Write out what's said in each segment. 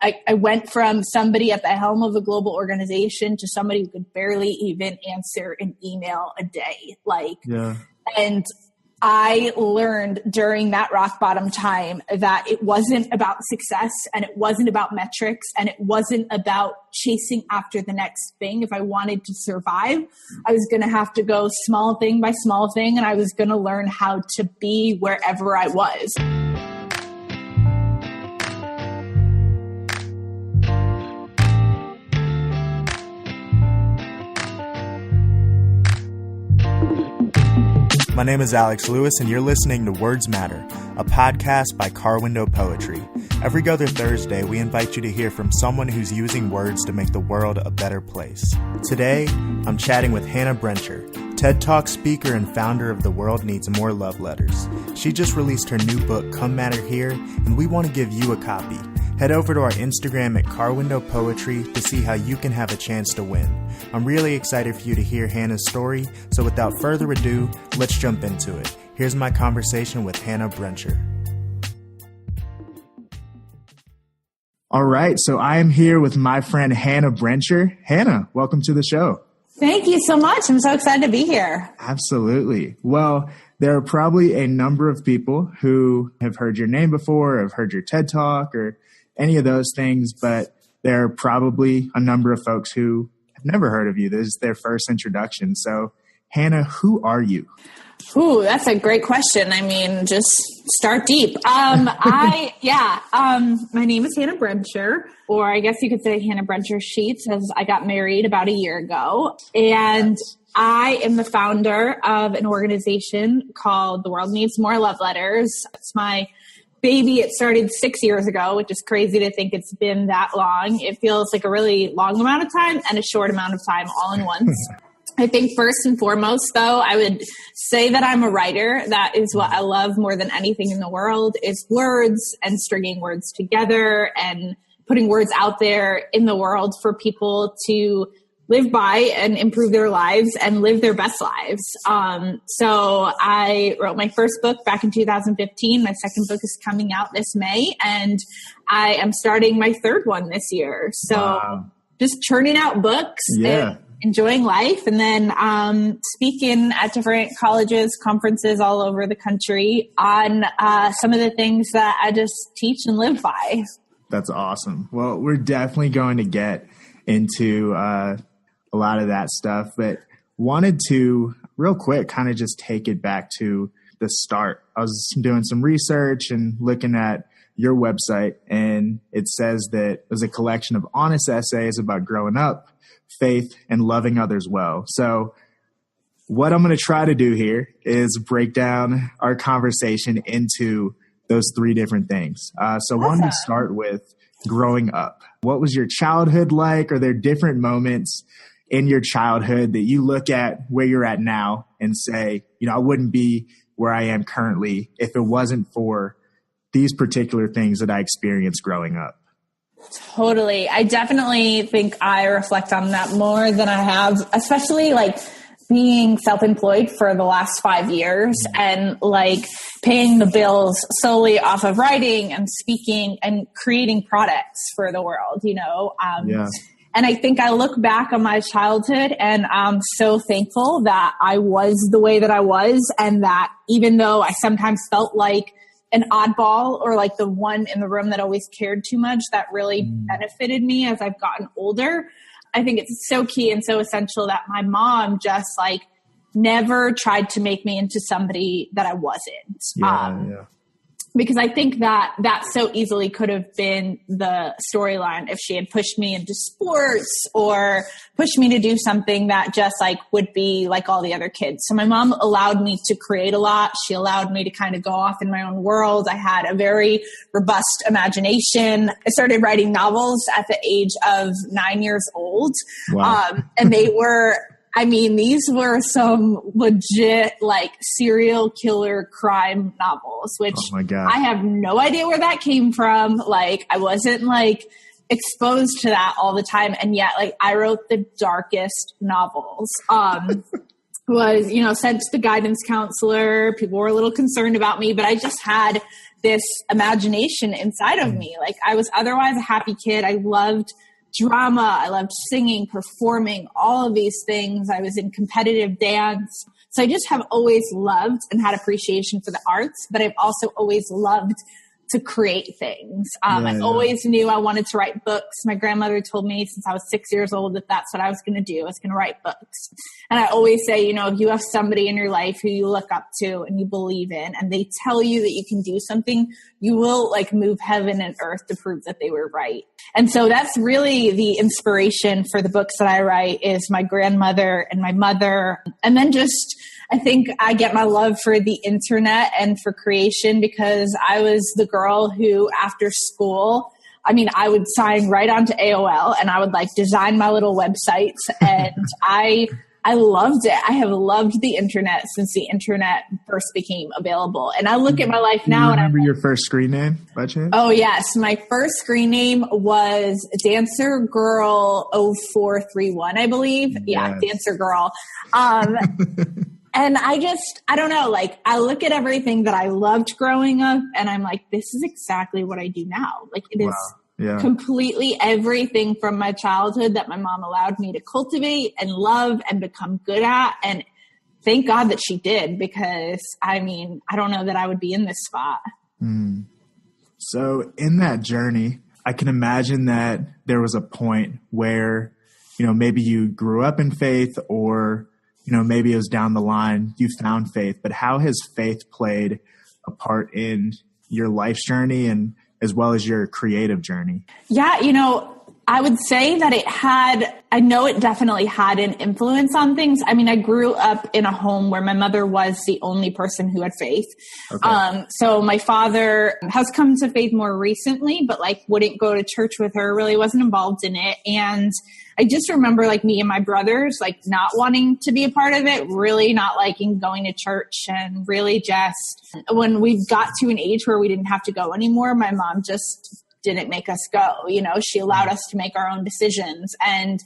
I went from somebody at the helm of a global organization to somebody who could barely even answer an email a day. And I learned during that rock bottom time that it wasn't about success and it wasn't about metrics and it wasn't about chasing after the next thing. If I wanted to survive, I was going to have to go small thing by small thing, and I was going to learn how to be wherever I was. My name is Alex Lewis, and you're listening to Words Matter, a podcast by Car Window Poetry. Every other Thursday, we invite you to hear from someone who's using words to make the world a better place. Today, I'm chatting with Hannah Brencher, TED Talk speaker and founder of The World Needs More Love Letters. She just released her new book, Come Matter Here, and we want to give you a copy. Head over to our Instagram at Car Window Poetry to see how you can have a chance to win. I'm really excited for you to hear Hannah's story, so without further ado, let's jump into it. Here's my conversation with Hannah Brencher. All right, so I am here with my friend Hannah Brencher. Hannah, welcome to the show. Thank you so much. I'm so excited to be here. Absolutely. Well, there are probably a number of people who have heard your name before, have heard your TED Talk or any of those things, but there are probably a number of folks who have never heard of you. This is their first introduction. So, Hannah, who are you? Ooh, that's a great question. I mean, just start deep. My name is Hannah Brencher, or I guess you could say Hannah Brencher Sheets, as I got married about a year ago. And I am the founder of an organization called The World Needs More Love Letters. It's my baby. It started 6 years ago, which is crazy to think it's been that long. It feels like a really long amount of time and a short amount of time all in once. I think first and foremost, though, I would say that I'm a writer. That is what I love more than anything in the world, is words and stringing words together and putting words out there in the world for people to live by and improve their lives and live their best lives. So I wrote my first book back in 2015. My second book is coming out this May, and I am starting my third one this year. So Just churning out books and enjoying life, and then speaking at different colleges, conferences all over the country on some of the things that I just teach and live by. That's awesome. Well, we're definitely going to get into a lot of that stuff, but wanted to real quick kind of just take it back to the start. I was doing some research and looking at your website, and it says that it was a collection of honest essays about growing up, faith, and loving others well. So what I'm going to try to do here is break down our conversation into those three different things. So I wanted to start with growing up. What was your childhood like? Are there different moments in your childhood that you look at where you're at now and say, I wouldn't be where I am currently if it wasn't for these particular things that I experienced growing up? Totally. I definitely think I reflect on that more than I have, especially being self-employed for the last 5 years and paying the bills solely off of writing and speaking and creating products for the world, And I think I look back on my childhood and I'm so thankful that I was the way that I was, and that even though I sometimes felt like an oddball or the one in the room that always cared too much, that really benefited me as I've gotten older. I think it's so key and so essential that my mom just never tried to make me into somebody that I wasn't. Because I think that so easily could have been the storyline if she had pushed me into sports or pushed me to do something that just would be like all the other kids. So my mom allowed me to create a lot. She allowed me to kind of go off in my own world. I had a very robust imagination. I started writing novels at the age of 9 years old. Wow. And these were some legit serial killer crime novels, which I have no idea where that came from. I wasn't exposed to that all the time. And yet I wrote the darkest novels. Was, sent to the guidance counselor. People were a little concerned about me, but I just had this imagination inside of me. Like I was otherwise a happy kid. I loved drama. I loved singing, performing, all of these things. I was in competitive dance. So I just have always loved and had appreciation for the arts, but I've also always loved to create things. I always knew I wanted to write books. My grandmother told me since I was 6 years old that that's what I was going to do. I was going to write books. And I always say, you know, if you have somebody in your life who you look up to and you believe in, and they tell you that you can do something, you will like move heaven and earth to prove that they were right. And so that's really the inspiration for the books that I write is my grandmother and my mother. And then just, I think I get my love for the internet and for creation because I was the girl who after school, I mean, I would sign right onto AOL and I would like design my little websites and I loved it. I have loved the internet since the internet first became available. And I look at my life now. Do you remember your first screen name by chance? Oh yes. My first screen name was Dancer Girl 0431, I believe. Yes. Yeah. Dancer Girl. And I don't know, like I look at everything that I loved growing up and I'm like, this is exactly what I do now. Like it is completely everything from my childhood that my mom allowed me to cultivate and love and become good at. And thank God that she did, because I mean, I don't know that I would be in this spot. So in that journey, I can imagine that there was a point where, you know, maybe you grew up in faith or you know, maybe it was down the line, you found faith, but how has faith played a part in your life's journey and as well as your creative journey? Yeah, you know, I would say that I know it definitely had an influence on things. I mean, I grew up in a home where my mother was the only person who had faith. Okay. So my father has come to faith more recently, but like wouldn't go to church with her, really wasn't involved in it. And I just remember like me and my brothers, like not wanting to be a part of it, really not liking going to church, and really just when we got to an age where we didn't have to go anymore, my mom just didn't make us go. You know, she allowed us to make our own decisions. And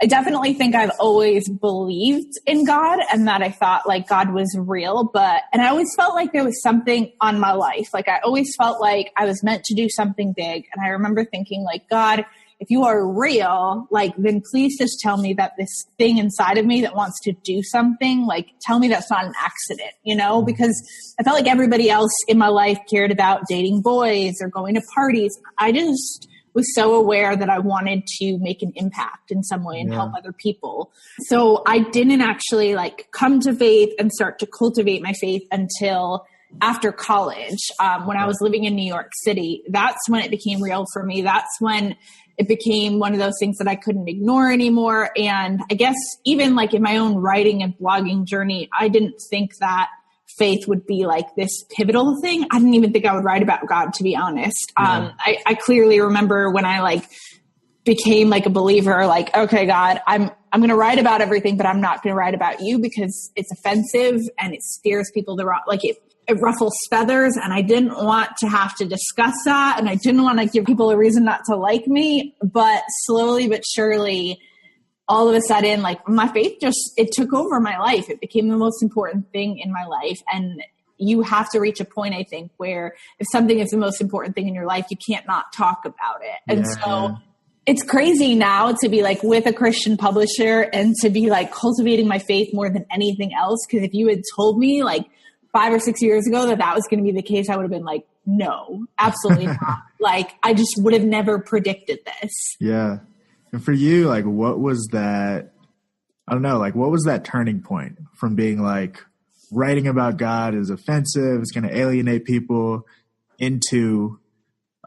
I definitely think I've always believed in God and that I thought like God was real, and I always felt like there was something on my life. Like I always felt like I was meant to do something big. And I remember thinking like, God, if you are real, like, then please just tell me that this thing inside of me that wants to do something, like, tell me that's not an accident, you know, because I felt like everybody else in my life cared about dating boys or going to parties. I just was so aware that I wanted to make an impact in some way and help other people. So I didn't actually like come to faith and start to cultivate my faith until after college. When I was living in New York City, that's when it became real for me. That's when it became one of those things that I couldn't ignore anymore. And I guess even like in my own writing and blogging journey, I didn't think that faith would be like this pivotal thing. I didn't even think I would write about God, to be honest. I clearly remember when I like became like a believer, like, okay, God, I'm going to write about everything, but I'm not going to write about you because it's offensive and it steers people the wrong, like it ruffles feathers, and I didn't want to have to discuss that, and I didn't want to give people a reason not to like me. But slowly but surely, all of a sudden, like my faith it took over my life. It became the most important thing in my life. And you have to reach a point, I think, where if something is the most important thing in your life, you can't not talk about it. And so it's crazy now to be like with a Christian publisher and to be like cultivating my faith more than anything else. Because if you had told me like 5 or 6 years ago that was going to be the case, I would have been like, no, absolutely not. Like, I just would have never predicted this. Yeah. And for you, like, what was that? I don't know, like, what was that turning point from being like writing about God is offensive, it's going to alienate people, into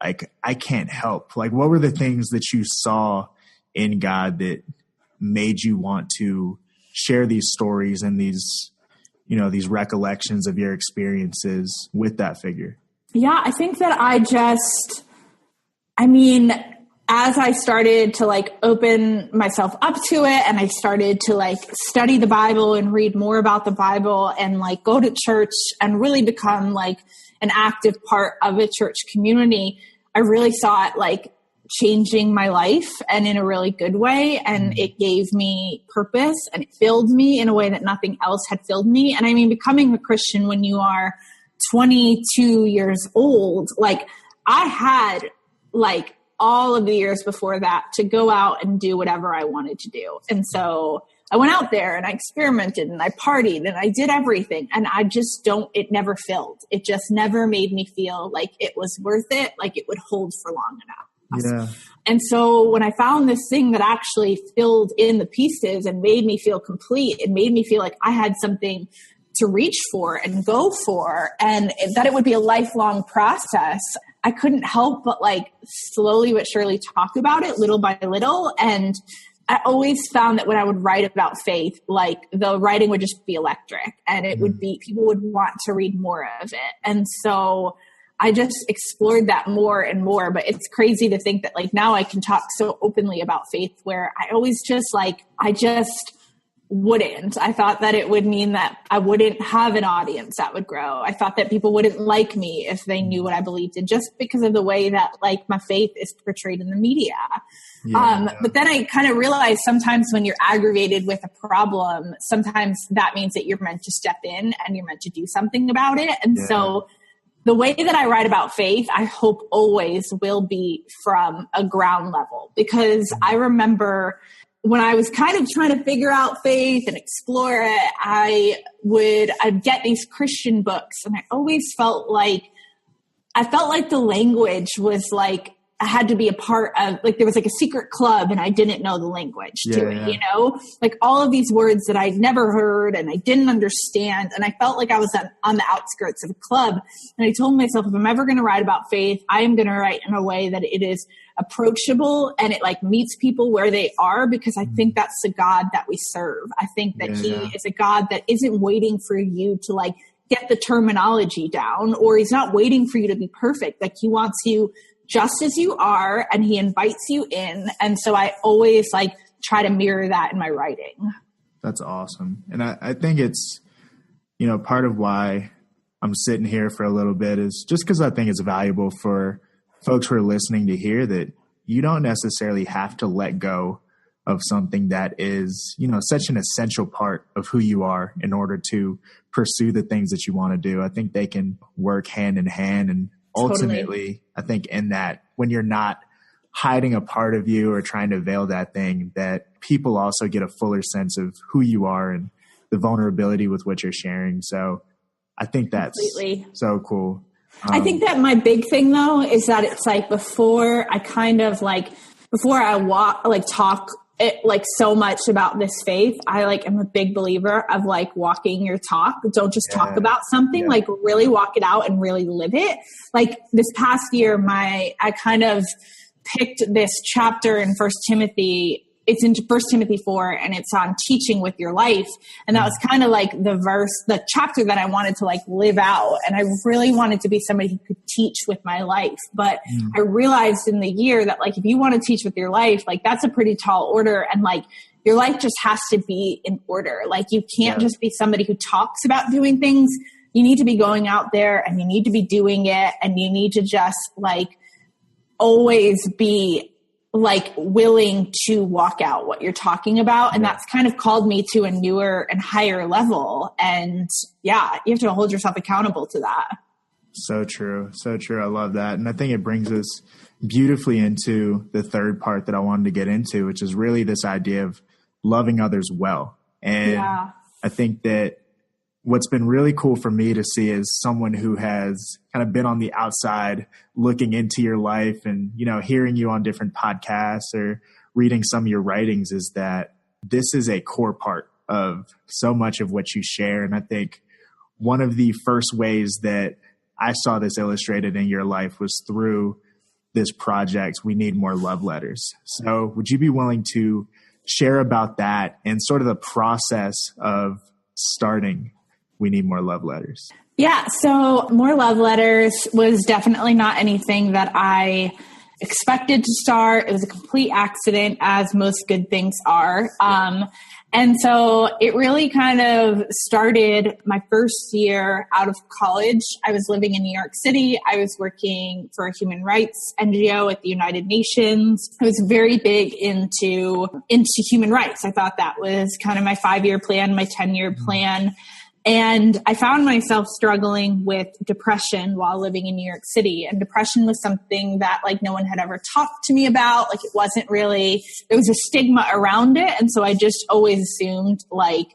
like, I can't help? Like, what were the things that you saw in God that made you want to share these stories and these, you know, these recollections of your experiences with that figure? Yeah, I think that as I started to like open myself up to it and I started to like study the Bible and read more about the Bible and like go to church and really become like an active part of a church community, I really saw it like changing my life and in a really good way. And it gave me purpose and it filled me in a way that nothing else had filled me. And I mean, becoming a Christian when you are 22 years old, like I had like all of the years before that to go out and do whatever I wanted to do. And so I went out there and I experimented and I partied and I did everything. And I just it never filled. It just never made me feel like it was worth it, like it would hold for long enough. Yeah. And so when I found this thing that actually filled in the pieces and made me feel complete, it made me feel like I had something to reach for and go for, and that it would be a lifelong process. I couldn't help but like slowly but surely talk about it little by little. And I always found that when I would write about faith, like the writing would just be electric, and it would be, people would want to read more of it. And so I just explored that more and more. But it's crazy to think that like now I can talk so openly about faith, where I always just like, I just wouldn't. I thought that it would mean that I wouldn't have an audience that would grow. I thought that people wouldn't like me if they knew what I believed in, just because of the way that like my faith is portrayed in the media. But then I kind of realized sometimes when you're aggravated with a problem, sometimes that means that you're meant to step in and you're meant to do something about it. And so the way that I write about faith, I hope always will be from a ground level, because I remember when I was kind of trying to figure out faith and explore it, I'd get these Christian books, and I always felt like the language was like, I had to be a part of, like there was like a secret club and I didn't know the language to it, you know, like all of these words that I'd never heard and I didn't understand. And I felt like I was on the outskirts of a club. And I told myself, if I'm ever going to write about faith, I am going to write in a way that it is approachable and it like meets people where they are, because I think that's the God that we serve. I think that he is a God that isn't waiting for you to like get the terminology down, or he's not waiting for you to be perfect. Like he wants you just as you are, and he invites you in. And so I always like try to mirror that in my writing. That's awesome. And I think it's, you know, part of why I'm sitting here for a little bit is just because I think it's valuable for folks who are listening to hear that you don't necessarily have to let go of something that is, you know, such an essential part of who you are in order to pursue the things that you want to do. I think they can work hand in hand, and ultimately, I think in that, when you're not hiding a part of you or trying to veil that thing, that people also get a fuller sense of who you are and the vulnerability with what you're sharing. So I think that's so cool. I think that my big thing though is that it's like before I talk it like so much about this faith, I like am a big believer of like walking your talk. Don't just talk about something, like really walk it out and really live it. Like this past year, I kind of picked this chapter in First Timothy. It's in 1 Timothy 4, and it's on teaching with your life. And that was kind of like the chapter that I wanted to like live out. And I really wanted to be somebody who could teach with my life. But I realized in the year that like, if you want to teach with your life, like that's a pretty tall order. And like your life just has to be in order. Like you can't just be somebody who talks about doing things. You need to be going out there and you need to be doing it. And you need to just like always be like willing to walk out what you're talking about. And that's kind of called me to a newer and higher level. And you have to hold yourself accountable to that. So true. So true. I love that. And I think it brings us beautifully into the third part that I wanted to get into, which is really this idea of loving others well. And I think that what's been really cool for me to see is someone who has kind of been on the outside looking into your life and, you know, hearing you on different podcasts or reading some of your writings, is that this is a core part of so much of what you share. And I think one of the first ways that I saw this illustrated in your life was through this project, We Need More Love Letters. So would you be willing to share about that and sort of the process of starting We Need More Love Letters? Yeah. So More Love Letters was definitely not anything that I expected to start. It was a complete accident, as most good things are. And so it really kind of started my first year out of college. I was living in New York City. I was working for a human rights NGO at the United Nations. I was very big into human rights. I thought that was kind of my 5-year plan, my 10-year plan. And I found myself struggling with depression while living in New York City. And depression was something that like no one had ever talked to me about. Like it wasn't really, there was a stigma around it. And so I just always assumed like,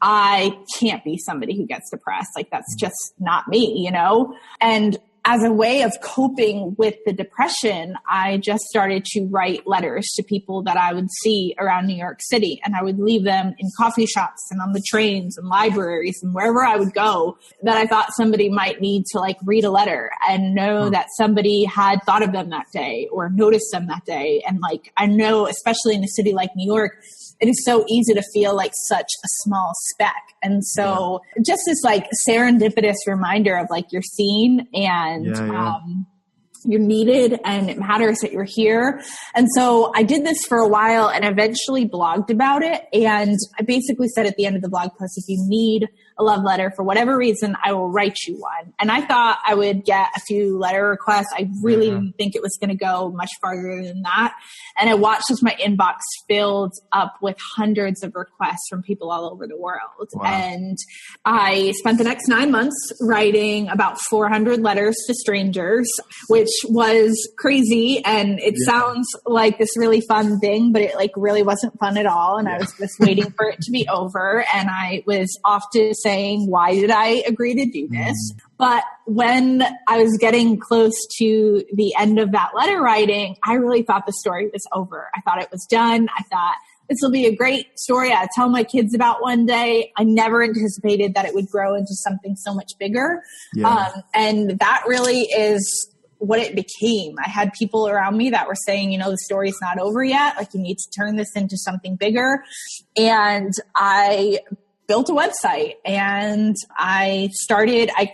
I can't be somebody who gets depressed. Like that's just not me, you know? And as a way of coping with the depression, I just started to write letters to people that I would see around New York City. And I would leave them in coffee shops and on the trains and libraries and wherever I would go that I thought somebody might need to like read a letter and know that somebody had thought of them that day or noticed them that day. And like, I know, especially in a city like New York, it is so easy to feel like such a small speck. And so just this like serendipitous reminder of like you're seen and you're needed and it matters that you're here. And so I did this for a while and eventually blogged about it. And I basically said at the end of the blog post, if you need a love letter for whatever reason, I will write you one. And I thought I would get a few letter requests. I really didn't think it was going to go much farther than that. And I watched as my inbox filled up with hundreds of requests from people all over the world. Wow. And I spent the next 9 months writing about 400 letters to strangers, which was crazy. And it sounds like this really fun thing, but it like really wasn't fun at all. And I was just waiting for it to be over. And I was off to saying, why did I agree to do this? But when I was getting close to the end of that letter writing, I really thought the story was over. I thought it was done. I thought this will be a great story I'll tell my kids about one day. I never anticipated that it would grow into something so much bigger. And that really is what it became. I had people around me that were saying, you know, the story's not over yet. Like you need to turn this into something bigger. And I built a website and I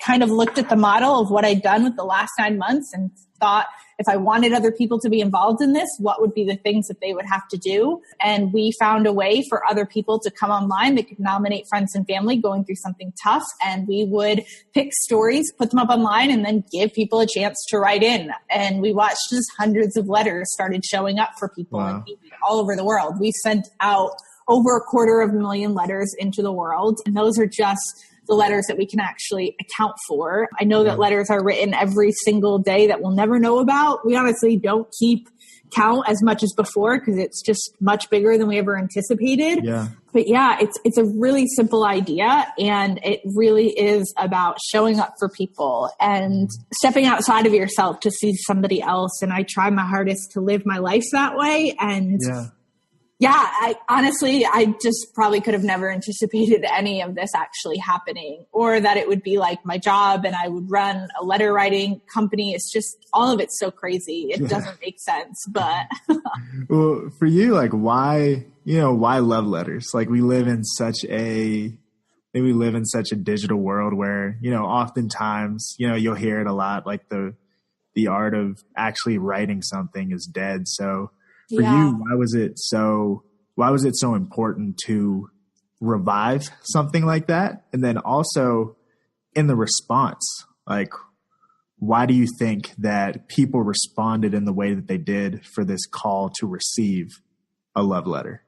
kind of looked at the model of what I'd done with the last 9 months and thought if I wanted other people to be involved in this, what would be the things that they would have to do? And we found a way for other people to come online. They could nominate friends and family going through something tough. And we would pick stories, put them up online, and then give people a chance to write in. And we watched as hundreds of letters started showing up for people all over the world. We sent out over 250,000 letters into the world. And those are just the letters that we can actually account for. I know that letters are written every single day that we'll never know about. We honestly don't keep count as much as before because it's just much bigger than we ever anticipated. But it's a really simple idea. And it really is about showing up for people and stepping outside of yourself to see somebody else. And I try my hardest to live my life that way. And I just probably could have never anticipated any of this actually happening or that it would be like my job and I would run a letter writing company. It's just all of it's so crazy. It doesn't make sense, but. Well, for you, like why love letters? Like we live in such a digital world where, you know, oftentimes, you know, you'll hear it a lot, like the art of actually writing something is dead. So, for you, why was it so important to revive something like that? And then also in the response, like, why do you think that people responded in the way that they did for this call to receive a love letter?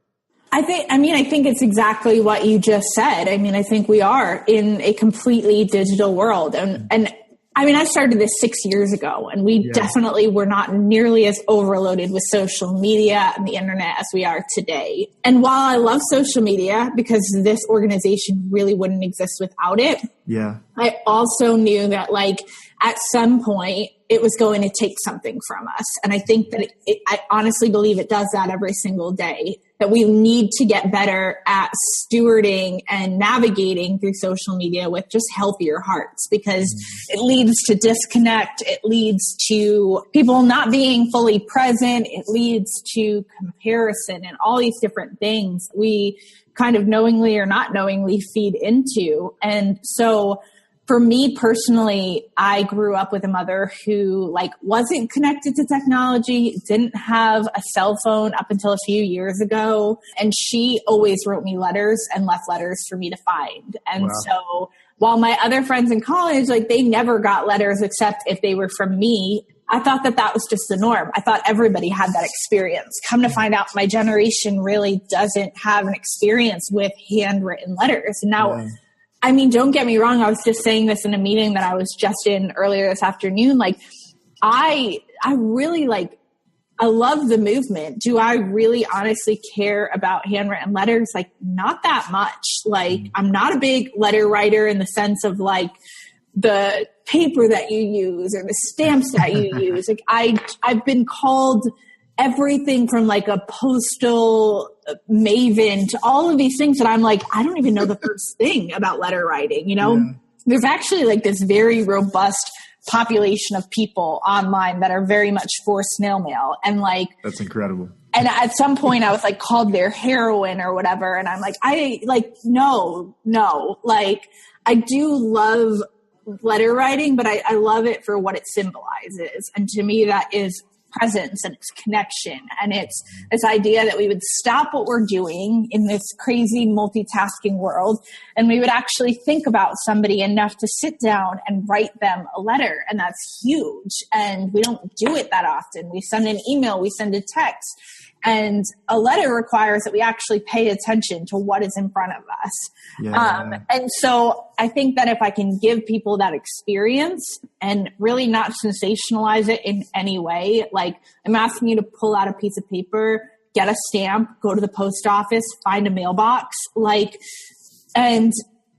I think it's exactly what you just said. I mean, I think we are in a completely digital world and I started this 6 years ago and we definitely were not nearly as overloaded with social media and the internet as we are today. And while I love social media because this organization really wouldn't exist without it, I also knew that like at some point it was going to take something from us. And I think that I honestly believe it does that every single day, that we need to get better at stewarding and navigating through social media with just healthier hearts because it leads to disconnect. It leads to people not being fully present. It leads to comparison and all these different things we kind of knowingly or not knowingly feed into. And so for me personally, I grew up with a mother who like wasn't connected to technology, didn't have a cell phone up until a few years ago. And she always wrote me letters and left letters for me to find. And so while my other friends in college, like they never got letters except if they were from me, I thought that was just the norm. I thought everybody had that experience. Come to find out my generation really doesn't have an experience with handwritten letters. And now I mean, don't get me wrong. I was just saying this in a meeting that I was just in earlier this afternoon. Like, I really like, I love the movement. Do I really honestly care about handwritten letters? Like, not that much. Like, I'm not a big letter writer in the sense of like the paper that you use or the stamps that you use. Like, I've been called everything from like a postal maven to all of these things that I'm like, I don't even know the first thing about letter writing. You know, There's actually like this very robust population of people online that are very much for snail mail. And like, that's incredible. And at some point I was like called their heroine or whatever. And I'm like, no, like I do love letter writing, but I love it for what it symbolizes. And to me, that is presence and it's connection. And it's this idea that we would stop what we're doing in this crazy multitasking world. And we would actually think about somebody enough to sit down and write them a letter. And that's huge. And we don't do it that often. We send an email, we send a text. And a letter requires that we actually pay attention to what is in front of us. Yeah. And so I think that if I can give people that experience and really not sensationalize it in any way, like I'm asking you to pull out a piece of paper, get a stamp, go to the post office, find a mailbox, like, and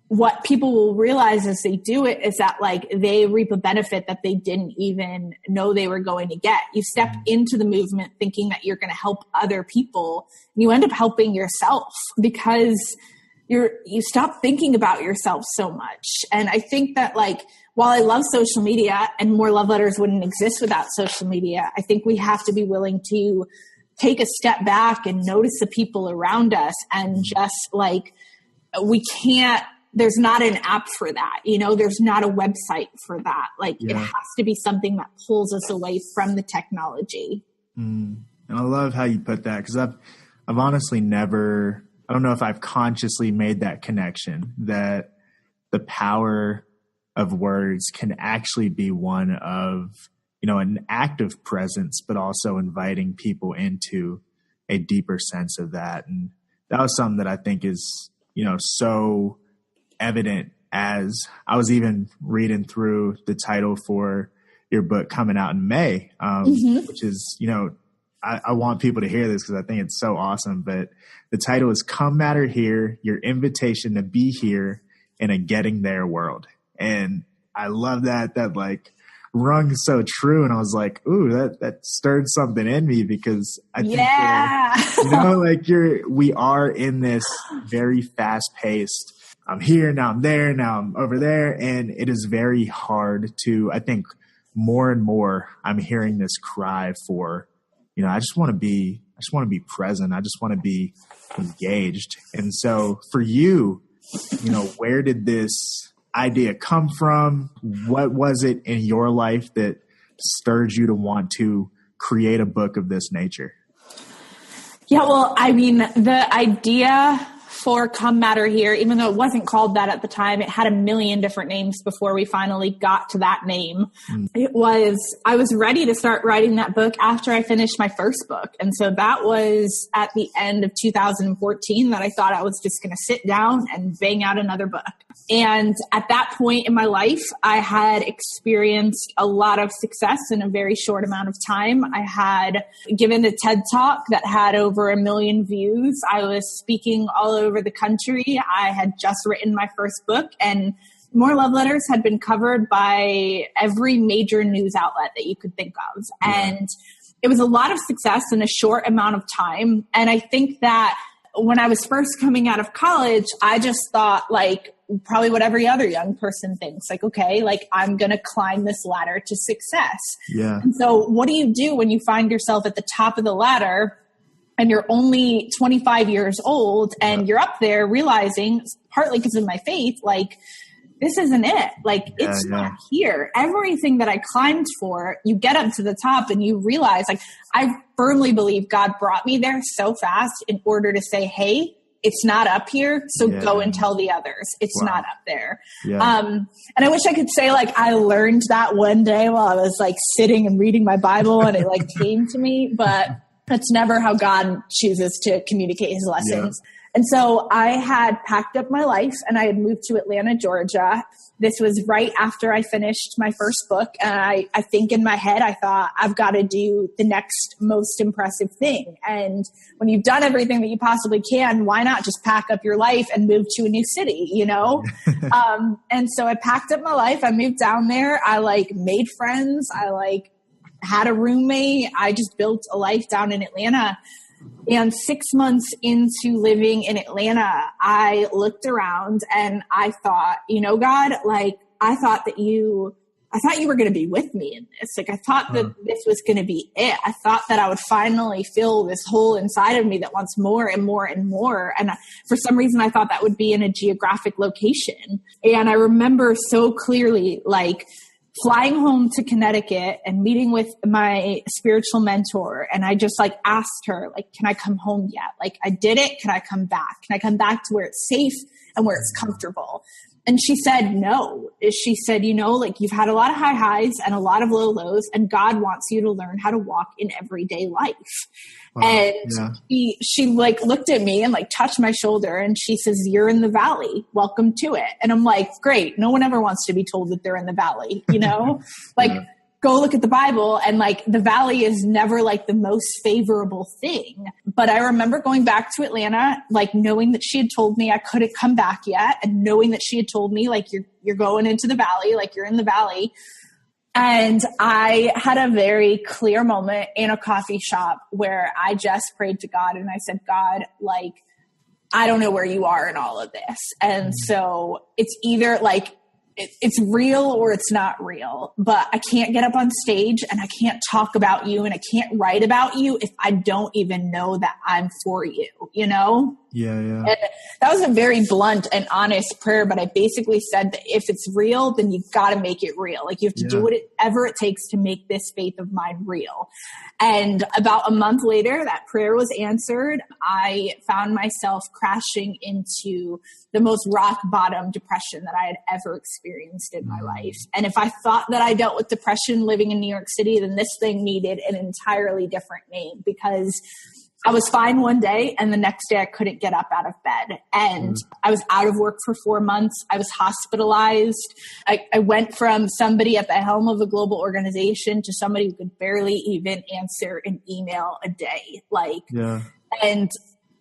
what people will realize as they do it is that like they reap a benefit that they didn't even know they were going to get. You step into the movement thinking that you're going to help other people, and you end up helping yourself because you stop thinking about yourself so much. And I think that like, while I love social media and more love letters wouldn't exist without social media, I think we have to be willing to take a step back and notice the people around us and just like, we can't, there's not an app for that. You know, there's not a website for that. Like it has to be something that pulls us away from the technology. And I love how you put that. Cause I've honestly never, I don't know if I've consciously made that connection that the power of words can actually be one of, you know, an active presence, but also inviting people into a deeper sense of that. And that was something that I think is, you know, so evident as I was even reading through the title for your book coming out in May, which is, you know, I want people to hear this because I think it's so awesome. But the title is Come Matter Here, Your Invitation to Be Here in a Getting There World. And I love that like rung so true. And I was like, ooh, that stirred something in me because I think, you know, like we are in this very fast paced, I'm here, now I'm there, now I'm over there. And it is very hard to, I think more and more I'm hearing this cry for, you know, I just want to be present. I just want to be engaged. And so for you, you know, where did this idea come from? What was it in your life that stirred you to want to create a book of this nature? Yeah, well, I mean, the idea for Come Matter Here, even though it wasn't called that at the time, it had a million different names before we finally got to that name. I was ready to start writing that book after I finished my first book. And so that was at the end of 2014 that I thought I was just going to sit down and bang out another book. And at that point in my life, I had experienced a lot of success in a very short amount of time. I had given a TED Talk that had over 1 million views. I was speaking all over the country. I had just written my first book, and More Love Letters had been covered by every major news outlet that you could think of. And it was a lot of success in a short amount of time. And I think that when I was first coming out of college, I just thought like probably what every other young person thinks, like, okay, like I'm going to climb this ladder to success. Yeah. And so what do you do when you find yourself at the top of the ladder and you're only 25 years old and you're up there realizing, partly because of my faith, like, this isn't it. Like, it's not here. Everything that I climbed for, you get up to the top and you realize, like, I firmly believe God brought me there so fast in order to say, hey, it's not up here. So go and tell the others it's not up there. Yeah. And I wish I could say like, I learned that one day while I was like sitting and reading my Bible and it like came to me, but that's never how God chooses to communicate his lessons. And so I had packed up my life and I had moved to Atlanta, Georgia. This was right after I finished my first book. And I think in my head, I thought, I've got to do the next most impressive thing. And when you've done everything that you possibly can, why not just pack up your life and move to a new city, you know? And so I packed up my life. I moved down there. I made friends. I had a roommate. I just built a life down in Atlanta. And 6 months into living in Atlanta, I looked around and I thought, God, I thought you were going to be with me in this. I thought that this was going to be it. I thought that I would finally fill this hole inside of me that wants more and more and more. And for some reason, I thought that would be in a geographic location. And I remember so clearly, flying home to Connecticut and meeting with my spiritual mentor. And I just asked her, can I come home yet? I did it. Can I come back? Can I come back to where it's safe and where it's comfortable? And she said, no. She said, you've had a lot of high highs and a lot of low lows, and God wants you to learn how to walk in everyday life. Wow, and she looked at me and touched my shoulder, and she says, you're in the valley. Welcome to it. And I'm like, great. No one ever wants to be told that they're in the valley, yeah. Go look at the Bible, and the valley is never the most favorable thing. But I remember going back to Atlanta, knowing that she had told me I couldn't come back yet, and knowing that she had told me you're going into the valley, you're in the valley. And I had a very clear moment in a coffee shop where I just prayed to God, and I said, God, I don't know where you are in all of this. And so it's either it's real or it's not real, but I can't get up on stage and I can't talk about you and I can't write about you if I don't even know that I'm for you, Yeah. And that was a very blunt and honest prayer, but I basically said that if it's real, then you've got to make it real. You have to do whatever it takes to make this faith of mine real. And about a month later, that prayer was answered. I found myself crashing into the most rock bottom depression that I had ever experienced in my life. And if I thought that I dealt with depression living in New York City, then this thing needed an entirely different name, because I was fine one day and the next day I couldn't get up out of bed. And I was out of work for 4 months. I was hospitalized. I went from somebody at the helm of a global organization to somebody who could barely even answer an email a day. And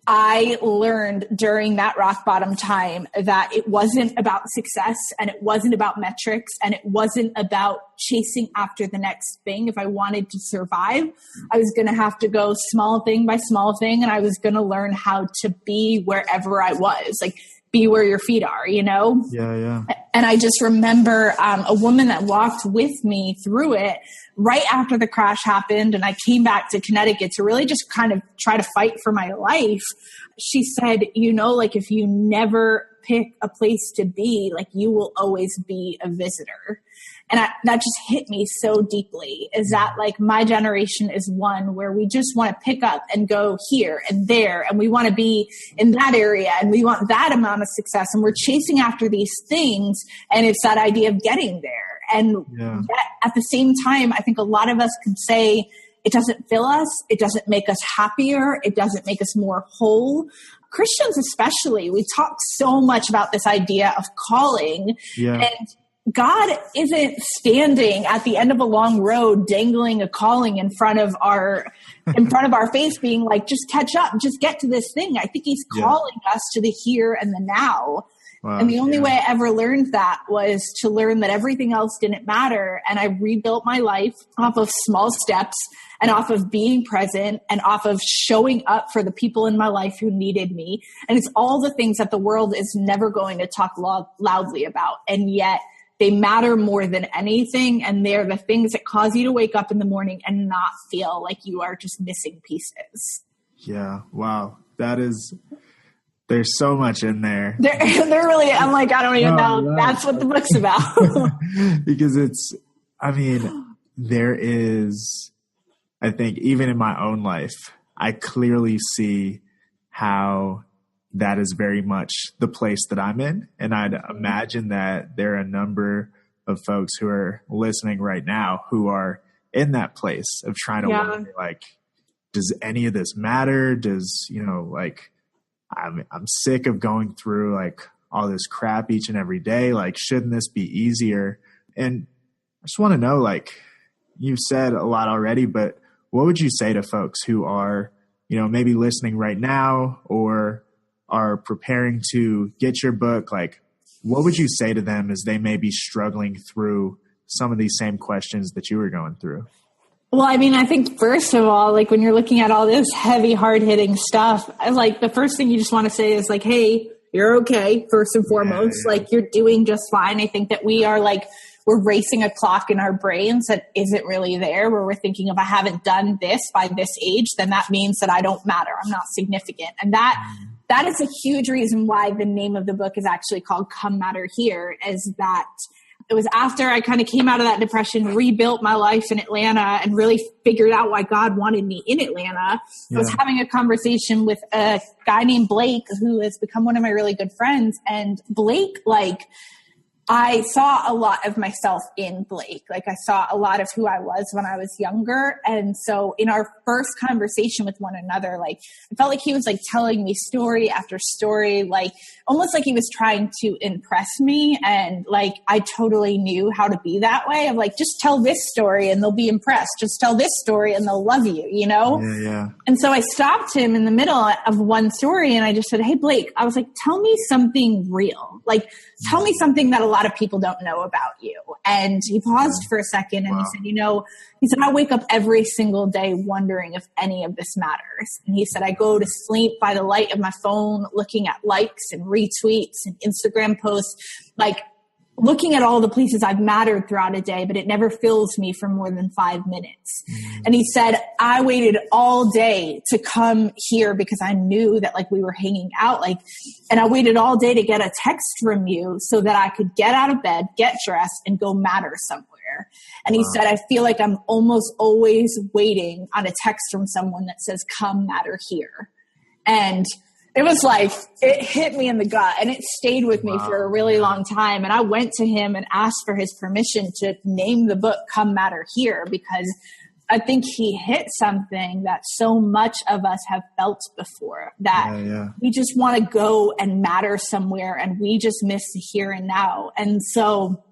I learned during that rock bottom time that it wasn't about success, and it wasn't about metrics, and it wasn't about chasing after the next thing. If I wanted to survive, I was going to have to go small thing by small thing, and I was going to learn how to be wherever I was, be where your feet are, Yeah. And I just remember a woman that walked with me through it right after the crash happened, and I came back to Connecticut to really just kind of try to fight for my life. She said, if you never pick a place to be, you will always be a visitor. And that just hit me so deeply, is that my generation is one where we just want to pick up and go here and there. And we want to be in that area and we want that amount of success. And we're chasing after these things. And it's that idea of getting there. And yet, at the same time, I think a lot of us could say it doesn't fill us. It doesn't make us happier. It doesn't make us more whole. Christians especially, we talk so much about this idea of calling. Yeah. And God isn't standing at the end of a long road dangling a calling in front of our face being just catch up, just get to this thing. I think he's calling us to the here and the now. Wow, and the only way I ever learned that was to learn that everything else didn't matter. And I rebuilt my life off of small steps and off of being present and off of showing up for the people in my life who needed me. And it's all the things that the world is never going to talk loudly about. And yet they matter more than anything. And they're the things that cause you to wake up in the morning and not feel like you are just missing pieces. Yeah. Wow. There's so much in there. They're really, I'm I don't even know. Right. That's what the book's about. Because there is, I think, even in my own life, I clearly see how that is very much the place that I'm in. And I'd imagine that there are a number of folks who are listening right now who are in that place of trying to wonder, does any of this matter? Does, I'm sick of going through like all this crap each and every day. Like, shouldn't this be easier? And I just want to know, like, you've said a lot already, but what would you say to folks who are, maybe listening right now or are preparing to get your book? Like, what would you say to them as they may be struggling through some of these same questions that you were going through? Well, I mean, I think first of all, like when you're looking at all this heavy, hard-hitting stuff, like the first thing you just want to say is like, hey, you're okay, first and foremost. Yeah. Like, you're doing just fine. I think that we are like, we're racing a clock in our brains that isn't really there, where we're thinking, if I haven't done this by this age, then that means that I don't matter. I'm not significant. And that is a huge reason why the name of the book is actually called Come Matter Here, is that it was after I kind of came out of that depression, rebuilt my life in Atlanta, and really figured out why God wanted me in Atlanta. Yeah. I was having a conversation with a guy named Blake, who has become one of my really good friends. And Blake, I saw a lot of myself in Blake. Like, I saw a lot of who I was when I was younger. And so in our first conversation with one another, like, I felt like he was like telling me story after story, like almost like he was trying to impress me. And like, I totally knew how to be that way of like, just tell this story and they'll be impressed. Just tell this story and they'll love you, Yeah. And so I stopped him in the middle of one story and I just said, hey, Blake, I was like, tell me something real. Like, tell me something that a lot of people don't know about you. And he paused for a second and he said, I wake up every single day wondering if any of this matters. And he said, I go to sleep by the light of my phone, looking at likes and retweets and Instagram posts, like looking at all the places I've mattered throughout a day, but it never fills me for more than 5 minutes. And he said, I waited all day to come here because I knew that like we were hanging out, and I waited all day to get a text from you so that I could get out of bed, get dressed, and go matter somewhere. And he said, I feel like I'm almost always waiting on a text from someone that says, come matter here. And it was like, it hit me in the gut and it stayed with me for a really long time. And I went to him and asked for his permission to name the book Come Matter Here, because I think he hit something that so much of us have felt before, that we just want to go and matter somewhere and we just miss the here and now. And so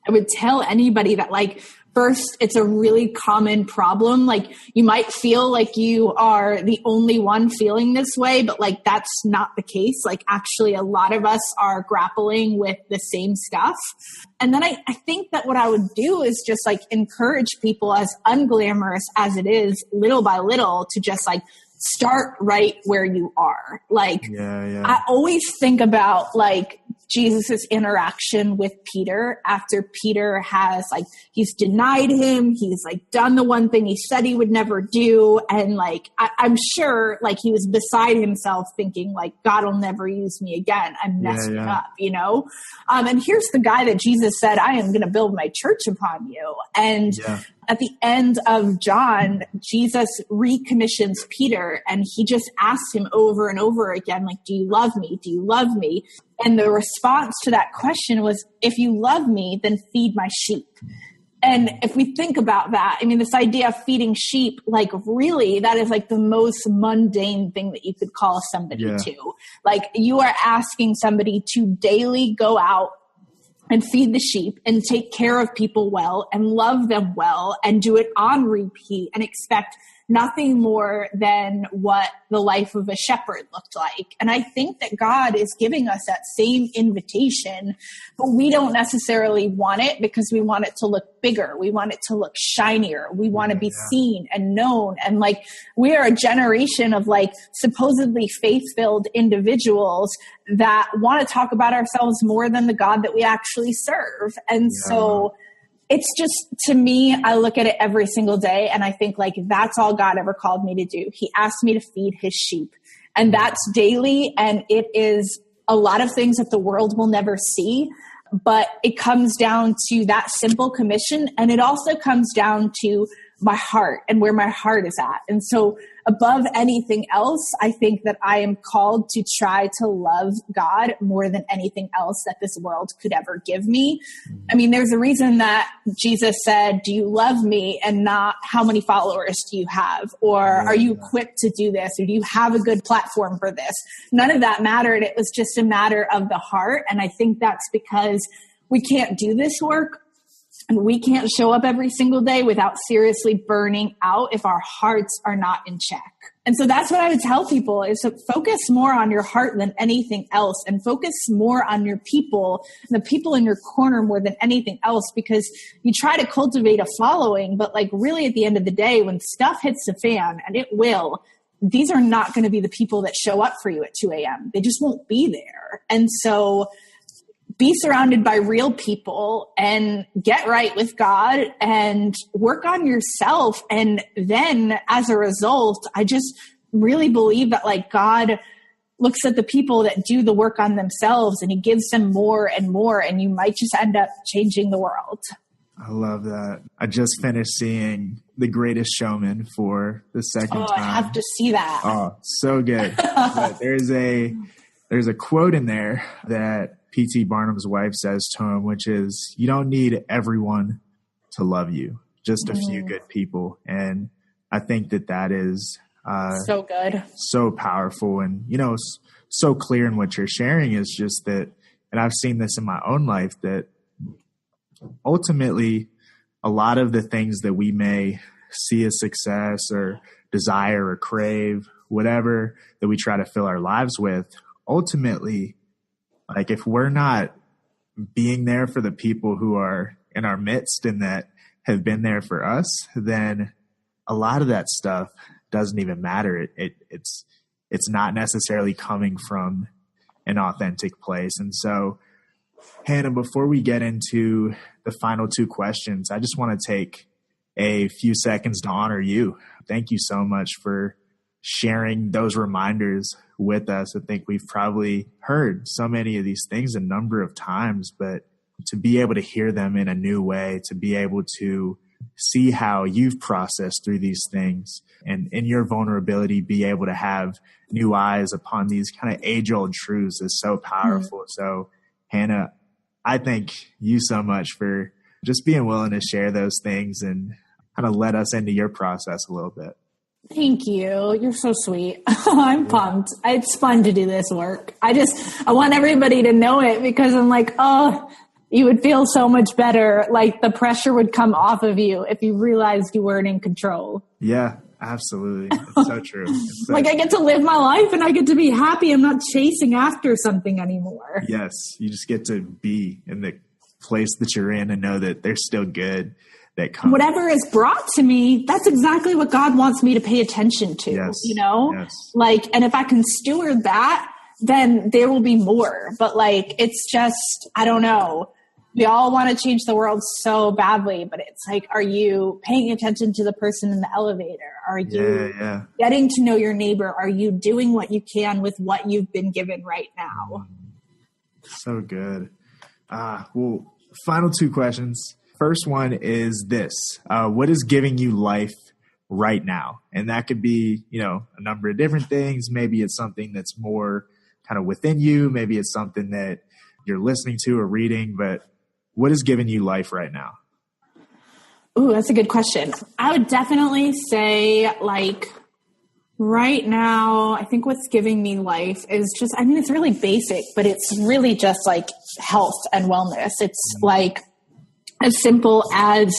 I would tell anybody that, like, first, it's a really common problem. Like, you might feel like you are the only one feeling this way, but like, that's not the case. Like, actually, a lot of us are grappling with the same stuff. And then I think that what I would do is just like encourage people, as unglamorous as it is, little by little, to just like start right where you are. Like, I always think about like Jesus's interaction with Peter after Peter has like, he's denied him. He's like done the one thing he said he would never do. And like, I'm sure like he was beside himself thinking like, God will never use me again. I'm messing up, and here's the guy that Jesus said, I am going to build my church upon you. And at the end of John, Jesus recommissions Peter and he just asks him over and over again, like, do you love me? Do you love me? And the response to that question was, if you love me, then feed my sheep. And if we think about that, I mean, this idea of feeding sheep, like, really, that is like the most mundane thing that you could call somebody to. Like, you are asking somebody to daily go out and feed the sheep and take care of people well and love them well and do it on repeat and expect nothing more than what the life of a shepherd looked like. And I think that God is giving us that same invitation, but we don't necessarily want it because we want it to look bigger. We want it to look shinier. We want to be seen and known. And like, we are a generation of like supposedly faith-filled individuals that want to talk about ourselves more than the God that we actually serve. And so it's just, to me, I look at it every single day and I think like, that's all God ever called me to do. He asked me to feed his sheep, and that's daily. And it is a lot of things that the world will never see, but it comes down to that simple commission. And it also comes down to my heart and where my heart is at. And so above anything else, I think that I am called to try to love God more than anything else that this world could ever give me. I mean, there's a reason that Jesus said, do you love me, and not how many followers do you have? Or are you equipped to do this? Or do you have a good platform for this? None of that mattered. It was just a matter of the heart. And I think that's because we can't do this work and we can't show up every single day without seriously burning out if our hearts are not in check. And so that's what I would tell people, is to focus more on your heart than anything else, and focus more on your people, the people in your corner more than anything else, because you try to cultivate a following, but like really at the end of the day, when stuff hits the fan, and it will, these are not going to be the people that show up for you at 2 a.m. They just won't be there. And so be surrounded by real people and get right with God and work on yourself. And then as a result, I just really believe that like God looks at the people that do the work on themselves and he gives them more and more, and you might just end up changing the world. I love that. I just finished seeing The Greatest Showman for the second time. I have to see that. Oh, so good. But there's a quote in there that P.T. Barnum's wife says to him, which is, you don't need everyone to love you, just a few good people. And I think that is so good, so powerful, and, you know, so clear in what you're sharing is just that, and I've seen this in my own life, that ultimately a lot of the things that we may see as success or desire or crave, whatever that we try to fill our lives with, ultimately, like if we're not being there for the people who are in our midst and that have been there for us, then a lot of that stuff doesn't even matter. It's not necessarily coming from an authentic place. And so, Hannah, before we get into the final two questions, I just want to take a few seconds to honor you. Thank you so much for sharing those reminders with us. I think we've probably heard so many of these things a number of times, but to be able to hear them in a new way, to be able to see how you've processed through these things, and in your vulnerability, be able to have new eyes upon these kind of age-old truths is so powerful. So, Hannah, I thank you so much for just being willing to share those things and kind of let us into your process a little bit. Thank you. You're so sweet. I'm pumped. It's fun to do this work. I want everybody to know it, because I'm like, oh, you would feel so much better. Like the pressure would come off of you if you realized you weren't in control. Yeah, absolutely. It's so true. I get to live my life and I get to be happy. I'm not chasing after something anymore. Yes. You just get to be in the place that you're in and know that there's still good that comes. Whatever is brought to me, that's exactly what God wants me to pay attention to, you know? Yes. Like, and if I can steward that, then there will be more. But like, it's just, I don't know. We all want to change the world so badly, but it's like, are you paying attention to the person in the elevator? Are you getting to know your neighbor? Are you doing what you can with what you've been given right now? So good. Well, final two questions. First one is this. What is giving you life right now? And that could be, you know, a number of different things. Maybe it's something that's more kind of within you. Maybe it's something that you're listening to or reading, but what is giving you life right now? Ooh, that's a good question. I would definitely say, like, right now, I think what's giving me life is just, I mean, it's really basic, but it's really just like health and wellness. It's like as simple as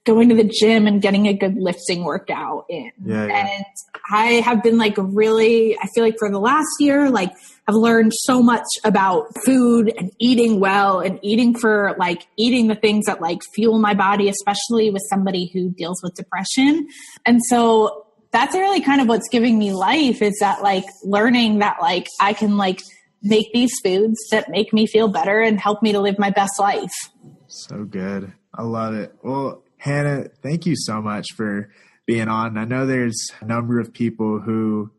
going to the gym and getting a good lifting workout in. And I have been like really, I feel like for the last year, like I've learned so much about food and eating well and eating the things that like fuel my body, especially with somebody who deals with depression. And so that's really kind of what's giving me life, is that like learning that like I can like make these foods that make me feel better and help me to live my best life. So good. I love it. Well, Hannah, thank you so much for being on. I know there's a number of people who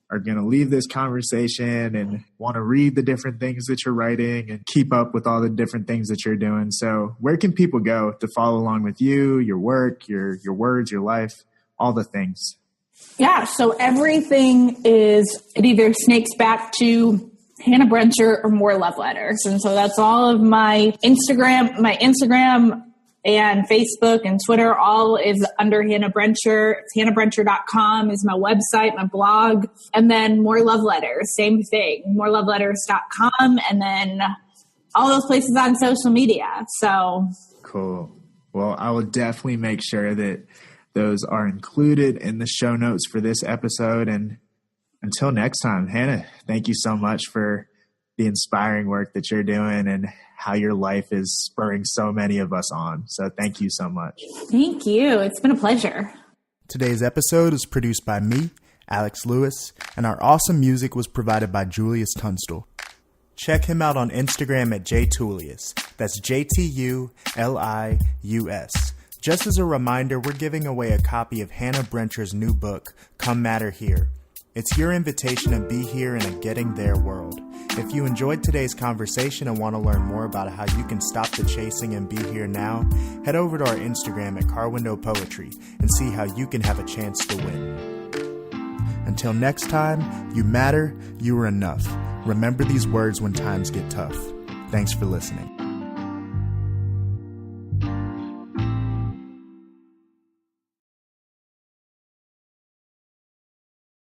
are going to leave this conversation and want to read the different things that you're writing and keep up with all the different things that you're doing. So where can people go to follow along with you, your work, your words, your life, all the things? Yeah, so everything it either snakes back to Hannah Brencher or More Love Letters. And so that's all of my Instagram and Facebook and Twitter, all is under Hannah Brencher. It's hannahbrencher.com is my website, my blog. And then More Love Letters, same thing, moreloveletters.com. And then all those places on social media. So cool. Well, I will definitely make sure that those are included in the show notes for this episode. And until next time, Hannah, thank you so much for the inspiring work that you're doing and how your life is spurring so many of us on. So thank you so much. Thank you. It's been a pleasure. Today's episode is produced by me, Alex Lewis, and our awesome music was provided by Julius Tunstall. Check him out on Instagram at jtulius. That's JTULIUS. Just as a reminder, we're giving away a copy of Hannah Brencher's new book, Come Matter Here. It's your invitation to be here in a getting there world. If you enjoyed today's conversation and want to learn more about how you can stop the chasing and be here now, head over to our Instagram at Car Window Poetry and see how you can have a chance to win. Until next time, you matter, you are enough. Remember these words when times get tough. Thanks for listening.